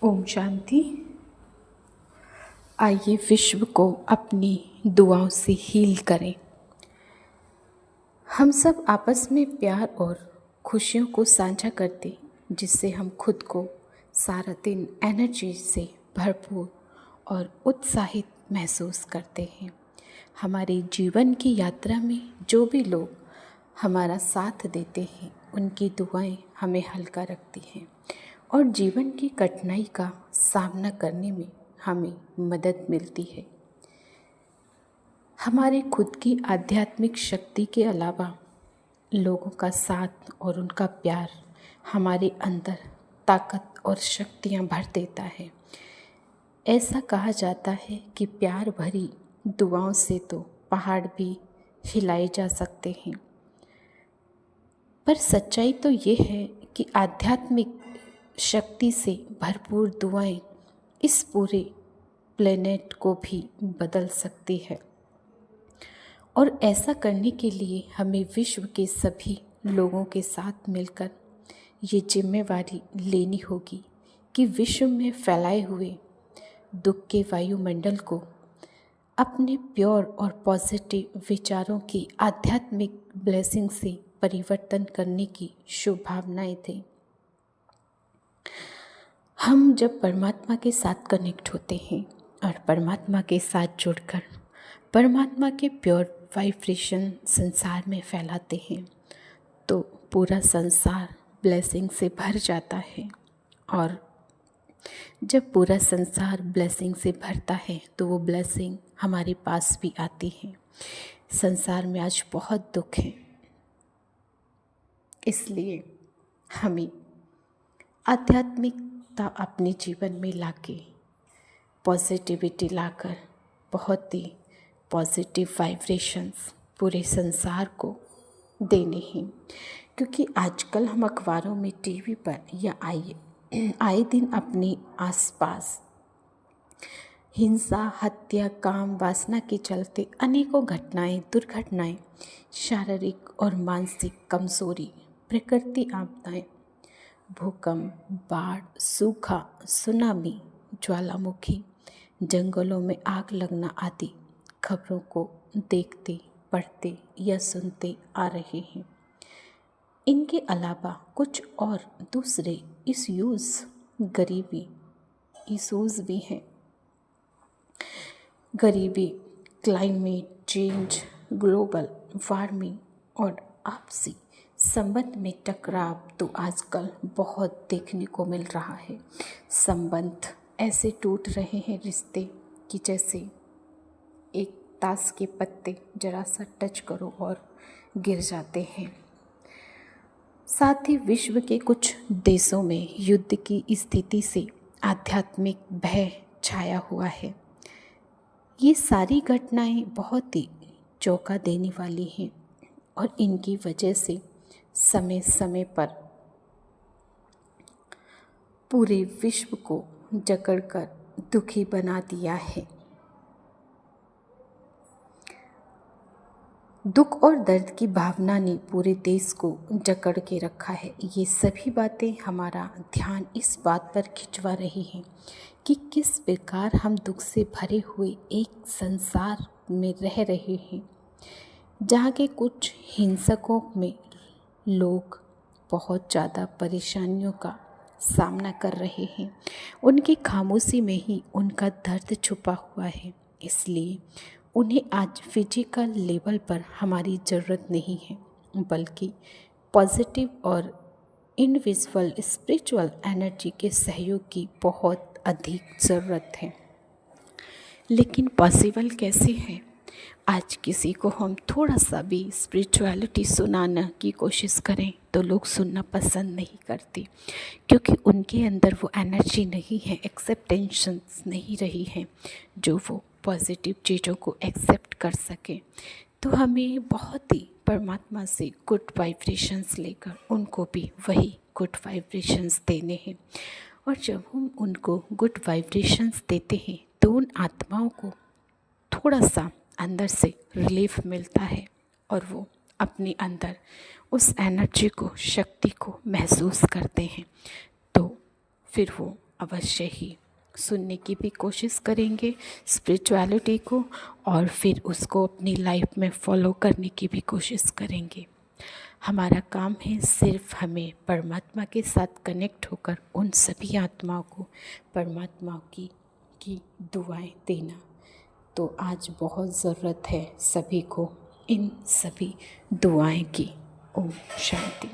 ओम शांति। आइए विश्व को अपनी दुआओं से हील करें। हम सब आपस में प्यार और खुशियों को साझा करते, जिससे हम खुद को सारा दिन एनर्जी से भरपूर और उत्साहित महसूस करते हैं। हमारे जीवन की यात्रा में जो भी लोग हमारा साथ देते हैं, उनकी दुआएं हमें हल्का रखती हैं और जीवन की कठिनाई का सामना करने में हमें मदद मिलती है। हमारे खुद की आध्यात्मिक शक्ति के अलावा लोगों का साथ और उनका प्यार हमारे अंदर ताकत और शक्तियाँ भर देता है। ऐसा कहा जाता है कि प्यार भरी दुआओं से तो पहाड़ भी हिलाए जा सकते हैं, पर सच्चाई तो ये है कि आध्यात्मिक शक्ति से भरपूर दुआएं इस पूरे प्लेनेट को भी बदल सकती है। और ऐसा करने के लिए हमें विश्व के सभी लोगों के साथ मिलकर ये जिम्मेवारी लेनी होगी कि विश्व में फैलाए हुए दुख के वायुमंडल को अपने प्योर और पॉजिटिव विचारों की आध्यात्मिक ब्लेसिंग से परिवर्तन करने की शुभकामनाएं दें। हम जब परमात्मा के साथ कनेक्ट होते हैं और परमात्मा के साथ जुड़कर परमात्मा के प्योर वाइब्रेशन संसार में फैलाते हैं, तो पूरा संसार ब्लेसिंग से भर जाता है। और जब पूरा संसार ब्लेसिंग से भरता है तो वो ब्लेसिंग हमारे पास भी आती है। संसार में आज बहुत दुख है, इसलिए हमें आध्यात्मिकता अपने जीवन में लाके पॉजिटिविटी लाकर बहुत ही पॉजिटिव वाइब्रेशंस पूरे संसार को देने हैं। क्योंकि आजकल हम अखबारों में, टीवी पर या आए दिन अपने आसपास हिंसा, हत्या, काम वासना के चलते अनेकों घटनाएं, दुर्घटनाएं, शारीरिक और मानसिक कमजोरी, प्रकृति आपदाएं, भूकंप, बाढ़, सूखा, सुनामी, ज्वालामुखी, जंगलों में आग लगना आदि खबरों को देखते, पढ़ते या सुनते आ रहे हैं। इनके अलावा कुछ और दूसरे गरीबी इश्यूज़ भी हैं। गरीबी, क्लाइमेट चेंज, ग्लोबल वार्मिंग और आपसी संबंध में टकराव तो आजकल बहुत देखने को मिल रहा है। संबंध ऐसे टूट रहे हैं रिश्ते कि जैसे एक ताश के पत्ते जरा सा टच करो और गिर जाते हैं। साथ ही विश्व के कुछ देशों में युद्ध की स्थिति से आध्यात्मिक भय छाया हुआ है। ये सारी घटनाएं बहुत ही चौंका देने वाली हैं और इनकी वजह से समय समय पर पूरे विश्व को जकड़कर दुखी बना दिया है। दुख और दर्द की भावना ने पूरे देश को जकड़ के रखा है। ये सभी बातें हमारा ध्यान इस बात पर खिंचवा रही हैं कि किस प्रकार हम दुख से भरे हुए एक संसार में रह रहे हैं, जहाँ के कुछ हिंसकों में लोग बहुत ज़्यादा परेशानियों का सामना कर रहे हैं। उनकी खामोशी में ही उनका दर्द छुपा हुआ है। इसलिए उन्हें आज फिजिकल लेवल पर हमारी ज़रूरत नहीं है, बल्कि पॉजिटिव और इनविजिबल स्पिरिचुअल एनर्जी के सहयोग की बहुत अधिक ज़रूरत है। लेकिन पॉसिबल कैसे है? आज किसी को हम थोड़ा सा भी स्पिरिचुअलिटी सुनाने की कोशिश करें तो लोग सुनना पसंद नहीं करते, क्योंकि उनके अंदर वो एनर्जी नहीं है, एक्सेप्टेंस नहीं रही है जो वो पॉजिटिव चीज़ों को एक्सेप्ट कर सके। तो हमें बहुत ही परमात्मा से गुड वाइब्रेशंस लेकर उनको भी वही गुड वाइब्रेशंस देने हैं। और जब हम उनको गुड वाइब्रेशंस देते हैं तो उन आत्माओं को थोड़ा सा अंदर से रिलीफ मिलता है और वो अपने अंदर उस एनर्जी को, शक्ति को महसूस करते हैं। तो फिर वो अवश्य ही सुनने की भी कोशिश करेंगे स्पिरिचुअलिटी को, और फिर उसको अपनी लाइफ में फॉलो करने की भी कोशिश करेंगे। हमारा काम है सिर्फ हमें परमात्मा के साथ कनेक्ट होकर उन सभी आत्माओं को परमात्मा की दुआएं देना। तो आज बहुत ज़रूरत है सभी को इन सभी दुआएं की। ओम शांति।